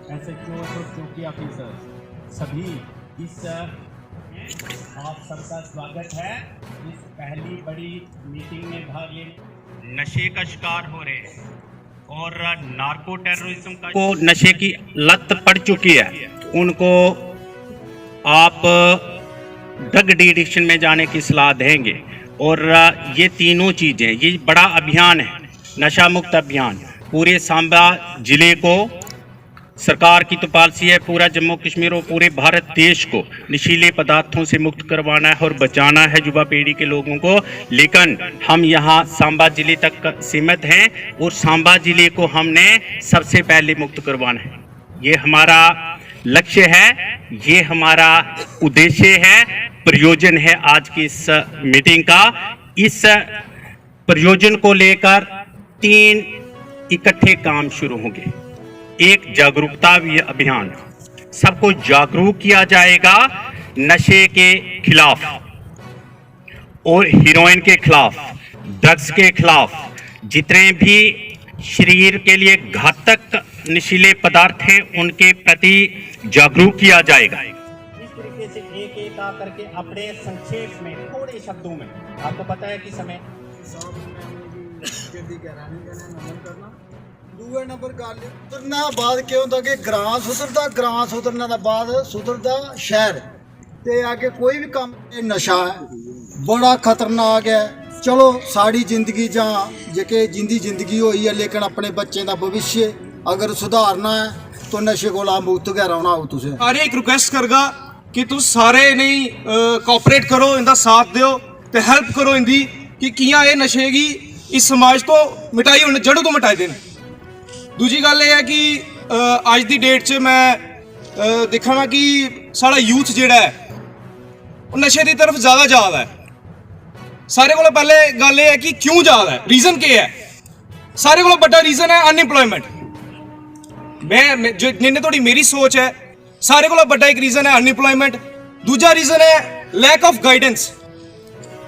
SHO और चौकी officer सभी इस आप सबका स्वागत है इस पहली बड़ी मीटिंग में भाग लेने। नशे का शिकार हो रहे हैं और नार्को टेररिज्म को नशे की लत पड़ चुकी है, उनको आप ड्रग एडिक्शन में जाने की सलाह देंगे। और ये तीनों चीज़ें, ये बड़ा अभियान है, नशा मुक्त अभियान। पूरे सांबा ज़िले को सरकार की तो पॉलिसी है पूरा जम्मू कश्मीर और पूरे भारत देश को नशीले पदार्थों से मुक्त करवाना है और बचाना है युवा पीढ़ी के लोगों को। लेकिन हम यहाँ सांबा ज़िले तक सीमित हैं और सांबा ज़िले को हमने सबसे पहले मुक्त करवाना है। ये हमारा लक्ष्य है, ये हमारा उद्देश्य है, प्रयोजन है आज की इस मीटिंग का। इस प्रयोजन को लेकर 3 इकट्ठे काम शुरू होंगे। एक जागरूकता अभियान, सबको जागरूक किया जाएगा नशे के खिलाफ और हीरोइन के खिलाफ, ड्रग्स के खिलाफ, जितने भी शरीर के लिए घातक नशीले पदार्थ हैं उनके प्रति जागरूक किया जाएगा। इस तरीके से एक एक आ करके अपने संक्षेप में थोड़े शब्दों में, आपको पता है कि समय दूए नंबर गल सुधरना बाद क्या होता कि ग्रां सुधरना दा बाद सुधरदा शहर। ते आगे कोई भी काम नशा है बड़ा खतरनाक है। चलो साड़ी जिंदगी जां जेके जिंदगी होई है, लेकिन अपने बच्चे का भविष्य अगर सुधारना है तो नशे को मुक्त गै रौना हो। तुसें सारे एक रिक्वेस्ट करगा कि तुम सारे नहीं कोऑपरेट करो, इंदा साथ दियो ते हेल्प करो इंदी कि कियां ये नशे की इस समाज तो मिटाई होने जड़ों तो मिटाई देने। दूजी गल ये है कि अज की डेट च मैं देखा ना कि साड़ा यूथ जेड़ा है वो नशे की तरफ ज़्यादा जा रहा है। सारे को पहले गल ये है कि क्यों जा रहा है, रीज़न क्या है। सारे को बड़ा रीज़न है अनएम्प्लॉयमेंट। मैं जिन्ने थोड़ी मेरी सोच है, सारे को बड़ा एक रीज़न है अनएम्प्लॉयमेंट। दूजा रीज़न है लैक ऑफ गाइडेंस।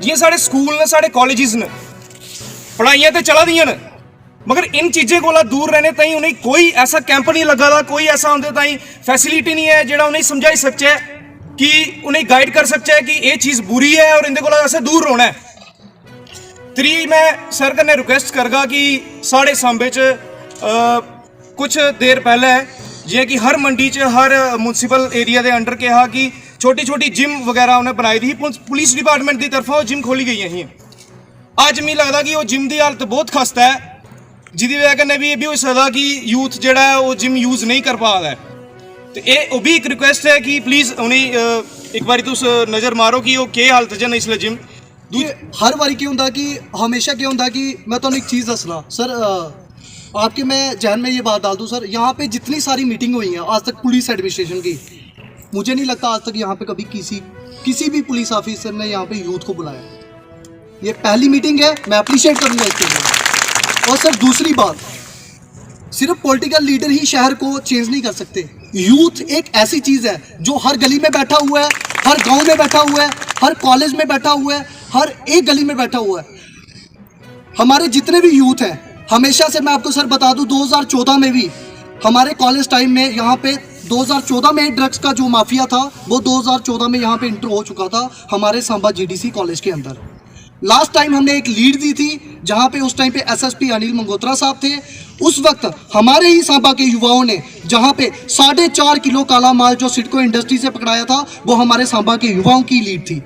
जियां साढ़े स्कूल ने, साढ़े कॉलेजेस ने, पढ़ाइयां तो चला दियां ने, मगर इन चीज़ें को दूर रहने ताई उन्हें कोई ऐसा कैंप नहीं लगा था, कोई ऐसा उनके ताई फैसिलिटी नहीं है जो उन्हें समझाई सकता है कि उन्हें गाइड कर सकता है कि ये चीज़ बुरी है और इनके को ऐसे दूर होना है। त्री मैं सर कन्नै रिक्वेस्ट करगा कि साढ़े सांबे च कुछ देर पहले जियां कि हर मंडी च हर म्यूनसिपल एरिया के अंडर कहा कि छोटी छोटी जिम वगैरह उन्हें बनाई दी, पुलिस डिपार्टमेंट की तरफों जिम खोली गई ही। अज मिगी लगता कि वो जिम की हालत बहुत खस्ता है, जिसकी वजह कन्नै भी ये भी हो सकता कि यूथ जोड़ा है वो जिम यूज़ नहीं कर पा रहा है। तो ये भी एक रिक्वेस्ट है कि प्लीज़ उन्हें एक बार तुस नज़र मारो कि वो क्या हालत च इसलिए जिम। हर बारी क्या होता कि हमेशा क्या होता कि मैं तो एक चीज़ दसना सर, आपके मैं जहन में ये बात डाल दूँ सर, यहाँ पे जितनी सारी मीटिंग हुई हैं आज तक पुलिस एडमिनिस्ट्रेशन की, मुझे नहीं लगता आज तक यहाँ पे कभी किसी भी पुलिस ऑफिसर ने यहाँ पे यूथ को बुलाया। ये पहली मीटिंग है, मैं अप्रिशिएट करूँगा इसके लिए। और सर दूसरी बात, सिर्फ पॉलिटिकल लीडर ही शहर को चेंज नहीं कर सकते। यूथ एक ऐसी चीज़ है जो हर गली में बैठा हुआ है, हर गांव में बैठा हुआ है, हर कॉलेज में बैठा हुआ है, हर एक गली में बैठा हुआ है। हमारे जितने भी यूथ हैं, हमेशा से मैं आपको सर बता दूं 2014 में भी हमारे कॉलेज टाइम में यहाँ पे 2014 में ड्रग्स का जो माफिया था वो 2014 में यहाँ पे इंटर हो चुका था हमारे सांबा GDC कॉलेज के अंदर। लास्ट टाइम हमने एक लीड दी थी जहाँ पे उस टाइम पे SSP अनिल मंगोत्रा साहब थे। उस वक्त हमारे ही सांबा के युवाओं ने जहाँ पे 4.5 किलो काला माल जो सिडको इंडस्ट्री से पकड़ाया था वो हमारे सांबा के युवाओं की लीड थी।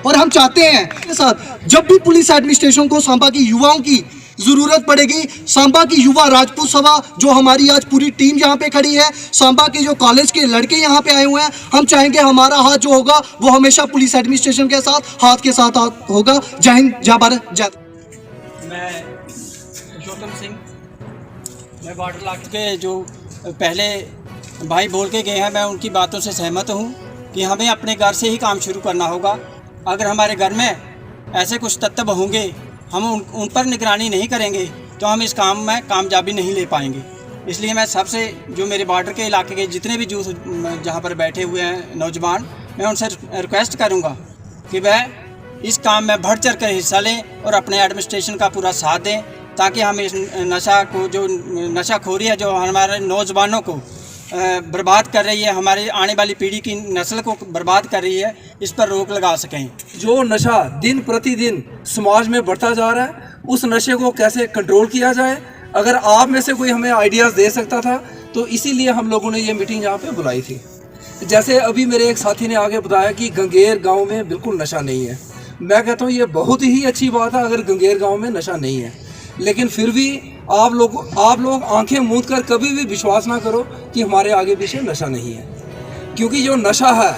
और हम चाहते हैं के साथ जब भी पुलिस एडमिनिस्ट्रेशन को सांबा की युवाओं की ज़रूरत पड़ेगी, सांबा की युवा राजपूत सभा जो हमारी आज पूरी टीम यहाँ पे खड़ी है, सांबा के जो कॉलेज के लड़के यहाँ पे आए हुए हैं, हम चाहेंगे हमारा हाथ जो होगा वो हमेशा पुलिस एडमिनिस्ट्रेशन के साथ हाथ के साथ होगा। जय हिंद, जय भारत, जय। मैं पुरुषोत्तम सिंह, मैं वाटर लाख के जो पहले भाई बोल के गए हैं, मैं उनकी बातों से सहमत हूँ कि हमें अपने घर से ही काम शुरू करना होगा। अगर हमारे घर में ऐसे कुछ तत्व होंगे, हम उन पर निगरानी नहीं करेंगे तो हम इस काम में कामयाबी नहीं ले पाएंगे। इसलिए मैं सबसे जो मेरे बॉर्डर के इलाके के जितने भी यूथ जहाँ पर बैठे हुए हैं नौजवान, मैं उनसे रिक्वेस्ट करूँगा कि वह इस काम में बढ़ चढ़ कर हिस्सा लें और अपने एडमिनिस्ट्रेशन का पूरा साथ दें, ताकि हम इस नशा को जो नशाखोरी है जो हमारे नौजवानों को बर्बाद कर रही है, हमारे आने वाली पीढ़ी की नस्ल को बर्बाद कर रही है, इस पर रोक लगा सकें। जो नशा दिन प्रतिदिन समाज में बढ़ता जा रहा है, उस नशे को कैसे कंट्रोल किया जाए, अगर आप में से कोई हमें आइडियाज़ दे सकता था तो इसीलिए हम लोगों ने ये मीटिंग यहाँ पे बुलाई थी। जैसे अभी मेरे एक साथी ने आगे बताया कि गंगेर गांव में बिल्कुल नशा नहीं है। मैं कहता हूँ ये बहुत ही अच्छी बात है अगर गंगेर गांव में नशा नहीं है, लेकिन फिर भी आप लोग आंखें मूंद कर कभी भी विश्वास ना करो कि हमारे आगे पीछे नशा नहीं है, क्योंकि जो नशा है,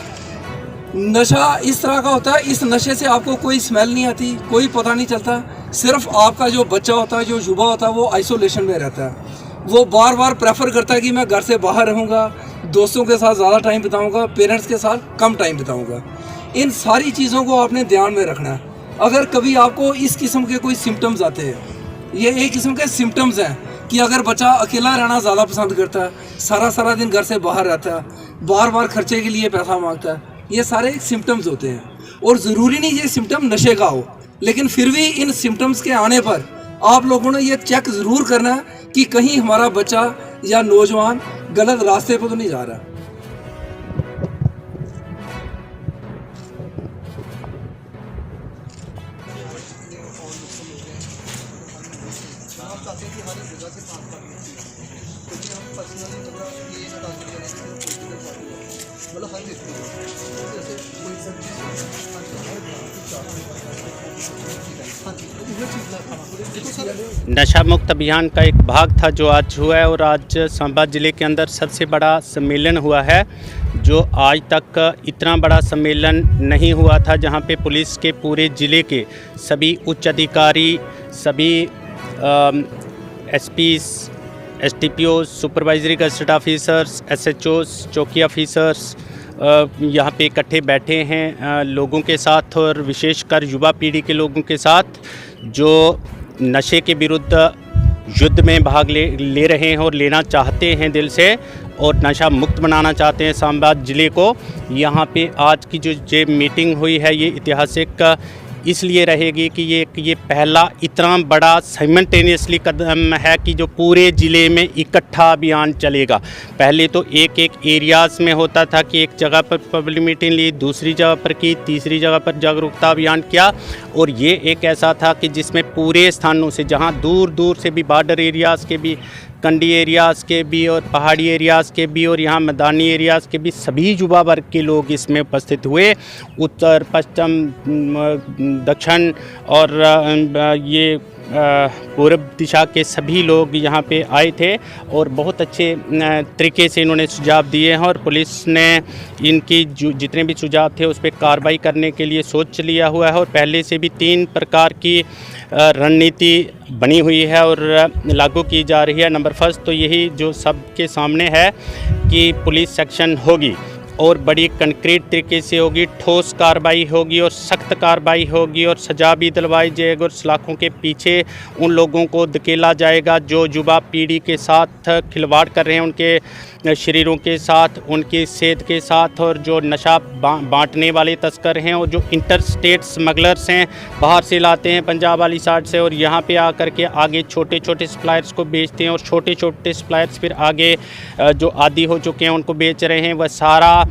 नशा इस तरह का होता है, इस नशे से आपको कोई स्मेल नहीं आती, कोई पता नहीं चलता। सिर्फ आपका जो बच्चा होता है, जो युवा होता है, वो आइसोलेशन में रहता है। वो बार बार प्रेफर करता है कि मैं घर से बाहर रहूँगा, दोस्तों के साथ ज़्यादा टाइम बिताऊँगा, पेरेंट्स के साथ कम टाइम बिताऊँगा। इन सारी चीज़ों को आपने ध्यान में रखना है। अगर कभी आपको इस किस्म के कोई सिम्टम्स आते हैं, ये एक किस्म के सिम्टम्स हैं कि अगर बच्चा अकेला रहना ज़्यादा पसंद करता है, सारा दिन घर से बाहर रहता है, बार बार खर्चे के लिए पैसा मांगता है, ये सारे सिम्टम्स होते हैं। और ज़रूरी नहीं ये सिम्टम नशे का हो, लेकिन फिर भी इन सिम्टम्स के आने पर आप लोगों ने ये चेक ज़रूर करना है कि कहीं हमारा बच्चा या नौजवान गलत रास्ते पर तो नहीं जा रहा। नशा मुक्त अभियान का एक भाग था जो आज हुआ है, और आज सांबा ज़िले के अंदर सबसे बड़ा सम्मेलन हुआ है, जो आज तक इतना बड़ा सम्मेलन नहीं हुआ था, जहां पे पुलिस के पूरे ज़िले के सभी उच्च अधिकारी, सभी SPs, STPO, supervisory gazetted officers, SHOs, चौकी ऑफिसर्स यहाँ पे इकट्ठे बैठे हैं लोगों के साथ, और विशेषकर युवा पीढ़ी के लोगों के साथ जो नशे के विरुद्ध युद्ध में भाग ले रहे हैं और लेना चाहते हैं दिल से, और नशा मुक्त बनाना चाहते हैं सांबा ज़िले को। यहाँ पे आज की जो मीटिंग हुई है, ये ऐतिहासिक इसलिए रहेगी कि ये पहला इतना बड़ा साइमल्टेनियसली कदम है कि जो पूरे ज़िले में इकट्ठा अभियान चलेगा। पहले तो एक एरियाज़ में होता था कि एक जगह पर पब्लिक मीटिंग ली, दूसरी जगह पर की, तीसरी जगह पर जागरूकता अभियान किया, और ये एक ऐसा था कि जिसमें पूरे स्थानों से, जहाँ दूर से भी, बॉर्डर एरियाज़ के भी, कंडी एरियाज़ के भी और पहाड़ी एरियाज़ के भी और यहाँ मैदानी एरियाज़ के भी सभी युवा वर्ग के लोग इसमें उपस्थित हुए। उत्तर, पश्चिम, दक्षिण और ये पूर्व दिशा के सभी लोग यहाँ पे आए थे, और बहुत अच्छे तरीके से इन्होंने सुझाव दिए हैं, और पुलिस ने इनकी जितने भी सुझाव थे उस पर कार्रवाई करने के लिए सोच लिया हुआ है, और पहले से भी 3 प्रकार की रणनीति बनी हुई है और लागू की जा रही है। नंबर फर्स्ट तो यही जो सबके सामने है कि पुलिस सेक्शन होगी, और बड़ी कंक्रीट तरीके से होगी, ठोस कार्रवाई होगी और सख्त कार्रवाई होगी, और सजा भी दिलवाई जाएगी, और सलाखों के पीछे उन लोगों को धकेला जाएगा जो युवा पीढ़ी के साथ खिलवाड़ कर रहे हैं, उनके शरीरों के साथ, उनकी सेहत के साथ, और जो नशा बांटने वाले तस्कर हैं, और जो इंटर स्टेट स्मगलर्स हैं, बाहर से लाते हैं पंजाब वाली साइड से, और यहाँ पे आकर के आगे छोटे छोटे सप्लायर्स को बेचते हैं, और छोटे छोटे सप्लायर्स फिर आगे जो आदी हो चुके हैं उनको बेच रहे हैं। वह सारा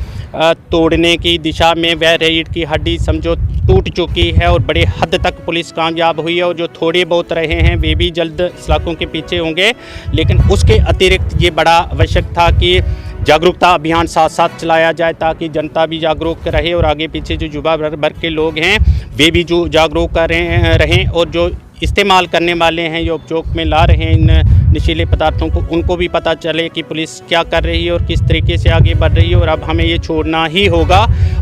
तोड़ने की दिशा में वह रीढ़ की हड्डी समझो टूट चुकी है, और बड़े हद तक पुलिस कामयाब हुई है, और जो थोड़े बहुत रहे हैं वे भी जल्द सलाखों के पीछे होंगे। लेकिन उसके अतिरिक्त ये बड़ा आवश्यक था कि जागरूकता अभियान साथ साथ चलाया जाए, ताकि जनता भी जागरूक रहे, और आगे पीछे जो युवा वर्ग के लोग हैं वे भी जो जागरूक कर रहें, और जो इस्तेमाल करने वाले हैं, जो उपयोग में ला रहे हैं इन नशीले पदार्थों को, उनको भी पता चले कि पुलिस क्या कर रही है और किस तरीके से आगे बढ़ रही है, और अब हमें ये छोड़ना ही होगा।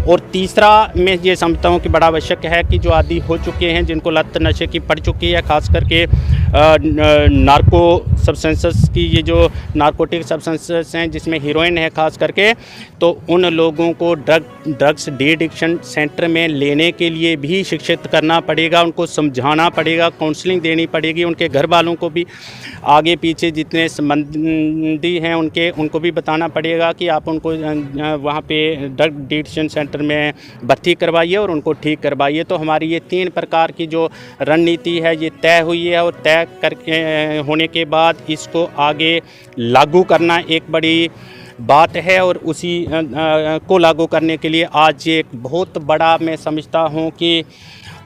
और तीसरा मैं ये समझता हूँ कि बड़ा आवश्यक है कि जो आदी हो चुके हैं, जिनको लत नशे की पड़ चुकी है, ख़ास करके नार्को सब्सटेंसेस की, ये जो नार्कोटिक सब्सटेंसेस हैं जिसमें हीरोइन है ख़ास करके, तो उन लोगों को ड्रग्स डी एडिक्शन सेंटर में लेने के लिए भी शिक्षित करना पड़ेगा, उनको समझाना पड़ेगा, काउंसलिंग देनी पड़ेगी, उनके घर वालों को भी, आगे पीछे जितने संबंधी हैं उनको भी बताना पड़ेगा कि आप उनको वहाँ पे ड्रग डी एडिक्शन सेंटर में भर्ती करवाइए और उनको ठीक करवाइए। तो हमारी ये 3 प्रकार की जो रणनीति है ये तय हुई है, और तय करके होने के बाद इसको आगे लागू करना एक बड़ी बात है और उसी को लागू करने के लिए आज एक बहुत बड़ा मैं समझता हूँ कि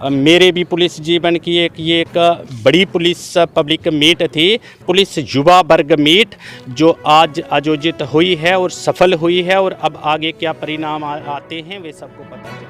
मेरे भी पुलिस जीवन की एक बड़ी पुलिस पब्लिक मीट थी, पुलिस युवा वर्ग मीट, जो आज आयोजित हुई है और सफल हुई है। और अब आगे क्या परिणाम आते हैं वे सबको पता चले।